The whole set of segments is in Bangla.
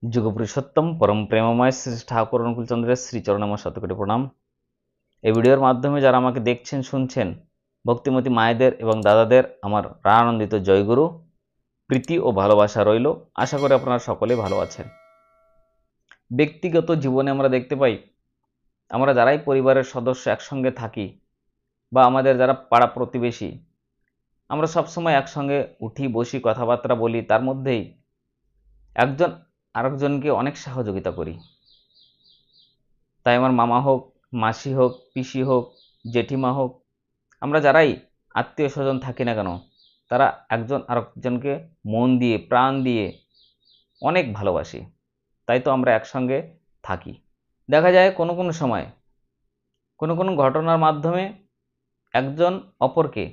যুগপুরুষোত্তম পরম প্রেমময় শ্রী ঠাকুর অনুকূলচন্দ্রের শ্রীচরণ আমার শতকোটি প্রণাম। এই ভিডিওর মাধ্যমে যারা আমাকে দেখছেন শুনছেন, ভক্তিমতী মায়েদের এবং দাদাদের আমার প্রাণানন্দিত জয়গুরু, প্রীতি ও ভালোবাসা রইল। আশা করি আপনারা সকলে ভালো আছেন। ব্যক্তিগত জীবনে আমরা দেখতে পাই, আমরা যারাই পরিবারের সদস্য একসঙ্গে থাকি বা আমাদের যারা পাড়া প্রতিবেশী, আমরা সবসময় একসঙ্গে উঠি বসি কথাবার্তা বলি, তার মধ্যেই একজন আরেকজনকে অনেক সহযোগিতা করি। তাই আমার মামা হোক, মাসি হোক, পিসি হোক, জেঠিমা হোক, আমরা যারাই আত্মীয় স্বজন থাকি না কেন, তারা একজন আরেকজনকে মন দিয়ে প্রাণ দিয়ে অনেক ভালোবাসি। তাই তো আমরা একসঙ্গে থাকি। দেখা যায় কোনো কোনো সময় কোনো কোনো ঘটনার মাধ্যমে একজন অপরকে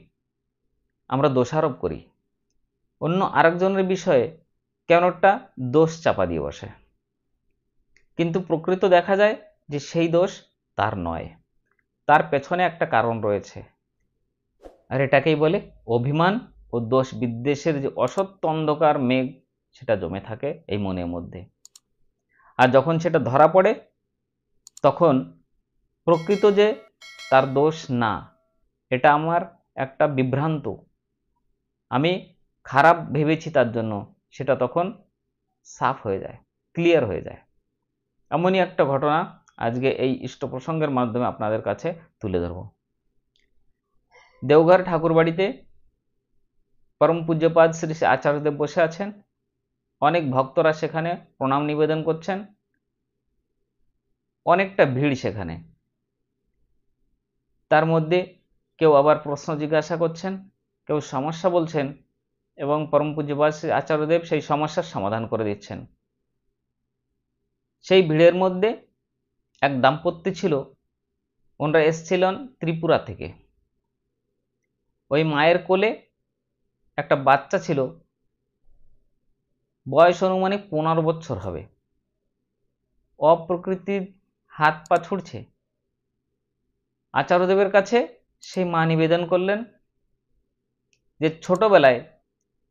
আমরা দোষারোপ করি, অন্য আরেকজনের বিষয়ে কেন একটা দোষ চাপা দিয়ে বসে। কিন্তু প্রকৃত দেখা যায় যে সেই দোষ তার নয়, তার পেছনে একটা কারণ রয়েছে। আর এটাকেই বলে অভিমান ও দোষ বিদ্বেষের যে অসত্য অন্ধকার মেঘ, সেটা জমে থাকে এই মনের মধ্যে। আর যখন সেটা ধরা পড়ে, তখন প্রকৃত যে তার দোষ না, এটা আমার একটা বিভ্রান্ত, আমি খারাপ ভেবেছি তার জন্য, সেটা তখন সাফ হয়ে যায়, ক্লিয়ার হয়ে যায়। এমনই একটা ঘটনা আজকে এই ইষ্ট প্রসঙ্গের মাধ্যমে আপনাদের কাছে তুলে ধরব। দেওঘর ঠাকুরবাড়িতে পরম পূজ্যপাদ শ্রী শ্রী আচার্যদেব বসে আছেন। অনেক ভক্তরা সেখানে প্রণাম নিবেদন করছেন, অনেকটা ভিড় সেখানে। তার মধ্যে কেউ আবার প্রশ্ন জিজ্ঞাসা করছেন, কেউ সমস্যা বলছেন, এবং পরম পূজ্যপাদ শ্রী আচার্যদেব সেই সমস্যার সমাধান করে দিচ্ছেন। সেই ভিড়ের মধ্যে এক দাম্পত্য ছিল, ওনারা এসেছিলেন ত্রিপুরা থেকে। ওই মায়ের কোলে একটা বাচ্চা ছিল, বয়স অনুমানিক 15 বছর হবে। অপ্রকৃতির হাত পা ছুটছে। আচার্যদেবের কাছে সেই মা নিবেদন করলেন যে ছোটবেলায়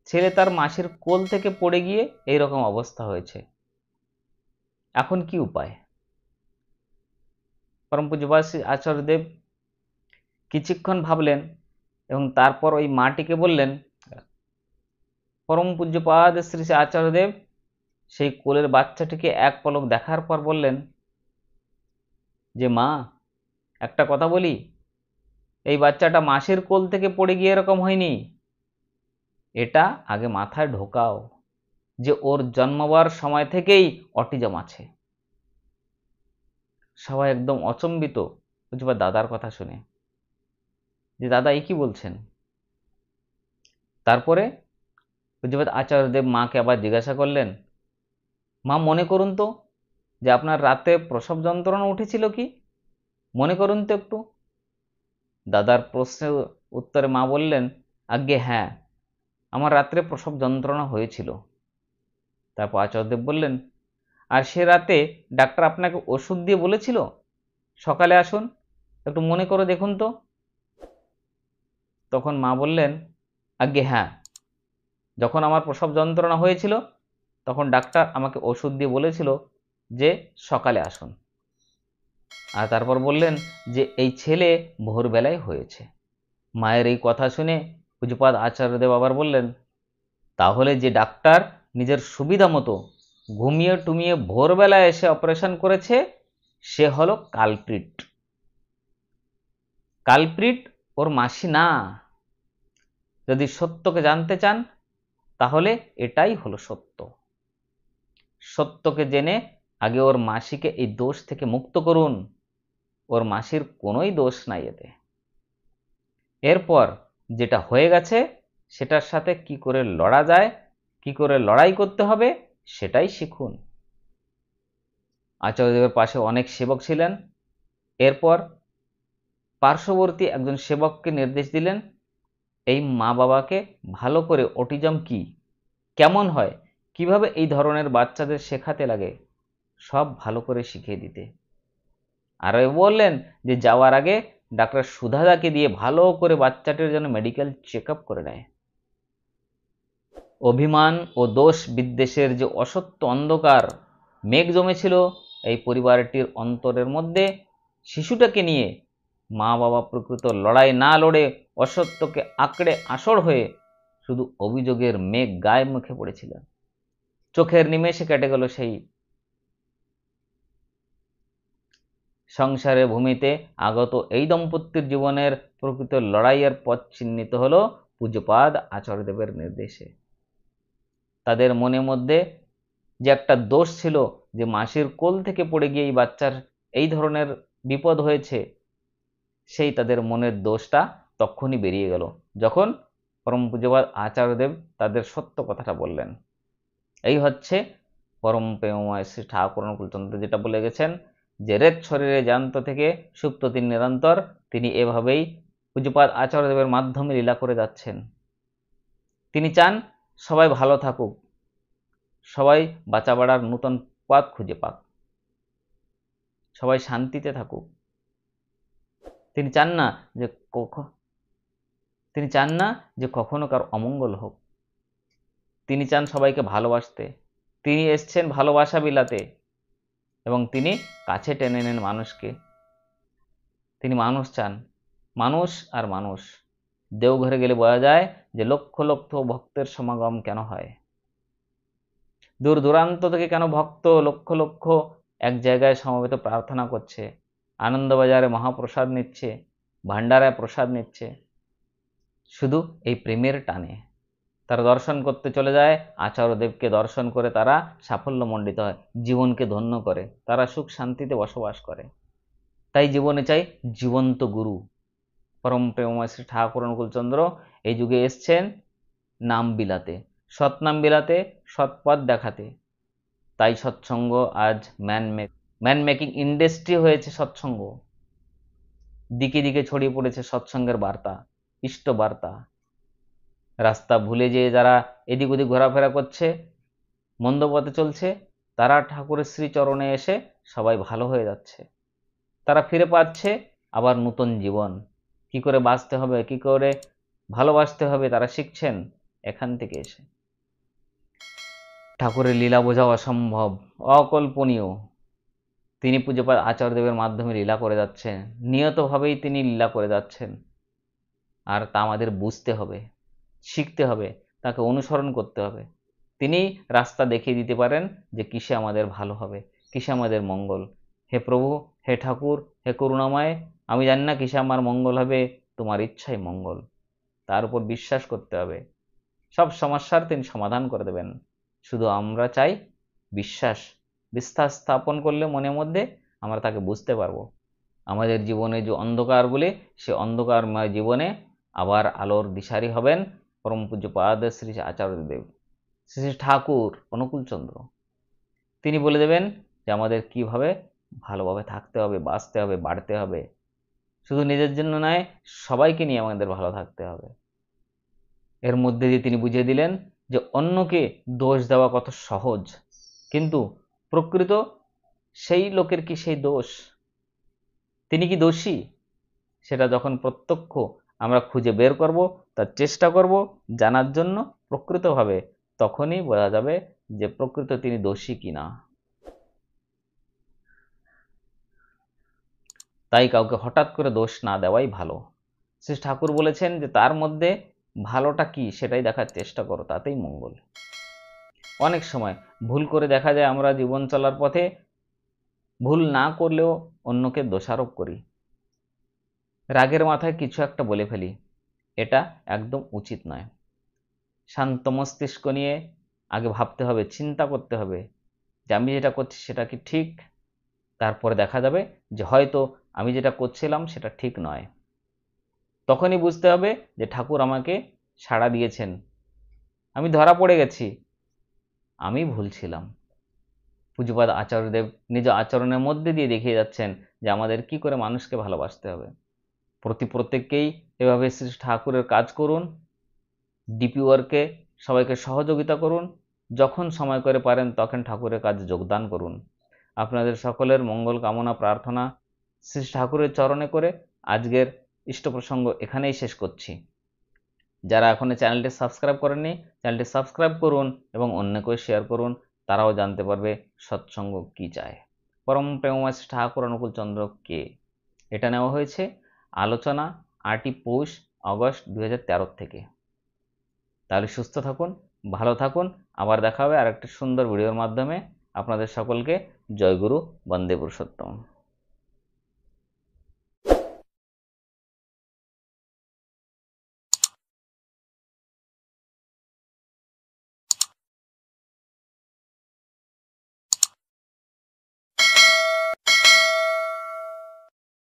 ছেলে তার মাসির কোল থেকে পড়ে গিয়ে এইরকম অবস্থা হয়েছে, এখন কি উপায়। পরম পূজ্যপাদ শ্রী আচার্যদেব কিছুক্ষণ ভাবলেন এবং তারপর ওই মাটিকে বললেন। পরম পূজ্যপাদ শ্রী শ্রী আচার্যদেব সেই কোলের বাচ্চাটিকে এক পলক দেখার পর বললেন যে মা, একটা কথা বলি, এই বাচ্চাটা মাসির কোল থেকে পড়ে গিয়ে এরকম হয়নি, এটা আগে মাথায় ঢোকাও যে ওর জন্মবার সময় থেকেই অটিজম আছে। সবাই একদম অচম্বিত বুঝবা দাদার কথা শুনে, যে দাদা এই কি বলছেন। তারপরে পূজ্যপাদ আচার্যদেব মাকে আবার জিজ্ঞাসা করলেন, মা মনে করুন তো যে আপনার রাতে প্রসব যন্ত্রণা উঠেছিল কি, মনে করুন তো একটু। দাদার প্রশ্নের উত্তরে মা বললেন, আজ্ঞে হ্যাঁ, আমার রাত্রে প্রসব যন্ত্রণা হয়েছিল। তারপর আচার্যদেব বললেন, আর সে রাতে ডাক্তার আপনাকে ওষুধ দিয়ে বলেছিল সকালে আসুন, একটু মনে করে দেখুন তো। তখন মা বললেন, আজ্ঞে হ্যাঁ, যখন আমার প্রসব যন্ত্রণা হয়েছিল তখন ডাক্তার আমাকে ওষুধ দিয়ে বলেছিল যে সকালে আসুন। আর তারপর বললেন যে এই ছেলে ভোরবেলায় হয়েছে। মায়ের এই কথা শুনে পূজ্যপাদ আচার্যদেব আবার বললেন, তাহলে যে ডাক্তার নিজের সুবিধা মতো ঘুমিয়ে টুমিয়ে ভোরবেলায় এসে অপারেশন করেছে, সে হলো কালপ্রিট। কালপ্রিট ওর মাসি না। যদি সত্যকে জানতে চান তাহলে এটাই হলো সত্য। সত্যকে জেনে আগে ওর মাসিকে এই দোষ থেকে মুক্ত করুন। ওর মাসির কোনোই দোষ নাই এতে। এরপর যেটা হয়ে গেছে সেটার সাথে কি করে লড়া যায়, কি করে লড়াই করতে হবে, সেটাই শিখুন। আচার্যদেবের পাশে অনেক সেবক ছিলেন। এরপর পার্শ্ববর্তী একজন সেবককে নির্দেশ দিলেন, এই মা বাবাকে ভালো করে অটিজম কি, কেমন হয়, কিভাবে এই ধরনের বাচ্চাদের শেখাতে লাগে, সব ভালো করে শিখিয়ে দিতে। আর বললেন যে যাওয়ার আগে ডাক্তার সুধাদাকে দিয়ে ভালো করে বাচ্চাটির জন্য মেডিকেল চেক আপ করে নেয়। অভিমান ও দোষ বিদ্বেষের যে অসত্য অন্ধকার মেঘ জমেছিল এই পরিবারটির অন্তরের মধ্যে। শিশুটাকে নিয়ে মা বাবা প্রকৃত লড়াই না লড়ে অসত্যকে আঁকড়ে আসর হয়ে শুধু অভিযোগের মেঘ গায়ে মুখে পড়েছিল। চোখের নিমেষে কেটে গেল সেই সংসারের ভূমিতে আগত এই দম্পতির জীবনের প্রকৃত লড়াইয়ের পথ চিহ্নিত হলো পূজ্যপাদ আচার্যদেবের নির্দেশে। তাদের মনের মধ্যে যে একটা দোষ ছিল, যে মাসির কোল থেকে পড়ে গিয়ে এই বাচ্চার এই ধরনের বিপদ হয়েছে, সেই তাদের মনের দোষটা তখনই বেরিয়ে গেল যখন পরম পূজ্যপাদ আচার্যদেব তাদের সত্য কথাটা বললেন। এই হচ্ছে পরম প্রেমময় শ্রী ঠাকুর অনুকূলচন্দ্র যেটা বলে গেছেন যে রেত শরীরে জ্যান্ত থেকে সুপ্ত তিনি নিরন্তর। তিনি এভাবেই পূজ্যপাদ আচার্যদেবের মাধ্যমে লীলা করে যাচ্ছেন। তিনি চান সবাই ভালো থাকুক, সবাই বাঁচা বাড়ার নূতন পথ খুঁজে পাক, সবাই শান্তিতে থাকুক। তিনি চান না যে কখনো কার অমঙ্গল হোক। তিনি চান সবাইকে ভালোবাসতে। তিনি এসছেন ভালোবাসা বিলাতে এবং তিনি কাছে টেনে নেন মানুষকে। তিনি মানুষ চান, মানুষ আর মানুষ। দেওঘরে গেলে বোঝা যায় যে লক্ষ লক্ষ ভক্তের সমাগম কেন হয়, দূর দূরান্ত থেকে কেন ভক্ত লক্ষ লক্ষ এক জায়গায় সমবেত প্রার্থনা করছে, আনন্দবাজারে মহাপ্রসাদ নিচ্ছে, ভান্ডারায় প্রসাদ নিচ্ছে, শুধু এই প্রেমের টানে। তারা দর্শন করতে চলে যায়, আচার্যদেবকে দর্শন করে তারা সাফল্যমণ্ডিত হয়, জীবনকে ধন্য করে, তারা সুখ শান্তিতে বসবাস করে। তাই জীবনে চাই জীবন্ত গুরু। পরম প্রেমময় শ্রী ঠাকুর অনুকূলচন্দ্র এই যুগে এসছেন নাম বিলাতে, সৎনাম বিলাতে, সৎপথ দেখাতে। তাই সৎসঙ্গ আজ ম্যান মেকিং ইন্ডাস্ট্রি হয়েছে। সৎসঙ্গ দিকে দিকে ছড়িয়ে পড়েছে সৎসঙ্গের বার্তা, ইষ্ট বার্তা। রাস্তা ভুলে যেয়ে যারা এদিক ওদিক ঘোরাফেরা করছে, মন্দ পথে চলছে, তারা ঠাকুরের শ্রীচরণে এসে সবাই ভালো হয়ে যাচ্ছে। তারা ফিরে পাচ্ছে আবার নতুন জীবন। কি করে বাঁচতে হবে, কি করে ভালোবাসতে হবে তারা শিখছেন এখান থেকে এসে। ঠাকুরের লীলা বোঝা অসম্ভব, অকল্পনীয়। তিনি পূজ্যপাদ আচার্যদেবের মাধ্যমে লীলা করে যাচ্ছেন, নিয়তভাবেই তিনি লীলা করে যাচ্ছেন। আর তা আমাদের বুঝতে হবে, শিখতে হবে, তাকে অনুসরণ করতে হবে। তিনি রাস্তা দেখিয়ে দিতে পারেন যে কিসে আমাদের ভালো হবে, কিসে আমাদের মঙ্গল। হে প্রভু, হে ঠাকুর, হে করুণাময়, আমি জানি না কিসে আমার মঙ্গল হবে, তোমার ইচ্ছাই মঙ্গল। তার উপর বিশ্বাস করতে হবে। সব সমস্যার তিনি সমাধান করে দেবেন। শুধু আমরা চাই বিশ্বাস স্থাপন করলে মনের মধ্যে আমরা তাকে বুঝতে পারবো। আমাদের জীবনে যে অন্ধকারগুলি, সে অন্ধকারময় জীবনে আবার আলোর দিশারি হবেন পরম পূজ্যপাদ শ্রী আচার্যদেব, শ্রী শ্রী ঠাকুর অনুকূলচন্দ্র। তিনি বলে দেবেন যে আমাদের কিভাবে ভালোভাবে থাকতে হবে, বাঁচতে হবে, বাড়তে হবে। শুধু নিজের জন্য নয়, সবাইকে নিয়ে আমাদের ভালো থাকতে হবে। এর মধ্যে দিয়ে তিনি বুঝিয়ে দিলেন যে অন্যকে দোষ দেওয়া কত সহজ, কিন্তু প্রকৃত সেই লোকের কি সেই দোষ, তিনি কি দোষী, সেটা যখন প্রত্যক্ষ আমরা খুঁজে বের করব, তার চেষ্টা করব জানার জন্য প্রকৃতভাবে, তখনই বোঝা যাবে যে প্রকৃত তিনি দোষী কিনা। তাই কাউকে হঠাৎ করে দোষ না দেওয়াই ভালো। শ্রী ঠাকুর বলেছেন যে তার মধ্যে ভালোটা কি সেটাই দেখার চেষ্টা করো, তাতেই মঙ্গল। অনেক সময় ভুল করে দেখা যায় আমরা জীবন চলার পথে ভুল না করলেও অন্যকে দোষারোপ করি, রাগের মাথায় কিছু একটা বলে ফেলি। এটা একদম উচিত নয়। শান্ত মস্তিষ্ক নিয়ে আগে ভাবতে হবে, চিন্তা করতে হবে যে আমি যেটা করছি সেটা কি ঠিক। তারপরে দেখা যাবে যে হয়তো আমি যেটা করছিলাম সেটা ঠিক নয়। তখনই বুঝতে হবে যে ঠাকুর আমাকে সাড়া দিয়েছেন, আমি ধরা পড়ে গেছি, আমি ভুল ছিলাম। পূজ্যপাদ আচার্যদেব নিজ আচরণের মধ্যে দিয়ে দেখিয়ে যাচ্ছেন যে আমাদের কি করে মানুষকে ভালোবাসতে হবে। প্রত্যেককেই এভাবে শ্রী ঠাকুরের কাজ করুন, ডিপি ওয়ার্কে সবাইকে সহযোগিতা করুন, যখন সময় করে পারেন তখন ঠাকুরের কাজে যোগদান করুন। আপনাদের সকলের মঙ্গল কামনা প্রার্থনা শ্রী ঠাকুরের চরণে করে আজকের ইষ্ট প্রসঙ্গ এখানেই শেষ করছি। যারা এখনো চ্যানেলটি সাবস্ক্রাইব করেননি, চ্যানেলটি সাবস্ক্রাইব করুন এবং অন্যকেও শেয়ার করুন। তারাও জানতে পারবে সৎসঙ্গ কি চায়। পরম প্রেমময় শ্রী ঠাকুর অনুকূল চন্দ্র কে, এটা নেওয়া হয়েছে আলোচনা 8ই পৌষ আগস্ট 2013 থেকে। তাহলে সুস্থ থাকুন, ভালো থাকুন, আবার দেখা হবে আরেকটা সুন্দর ভিডিওর মাধ্যমে। আপনাদের সকলকে জয়গুরু, বন্দে পুরুষোত্তম।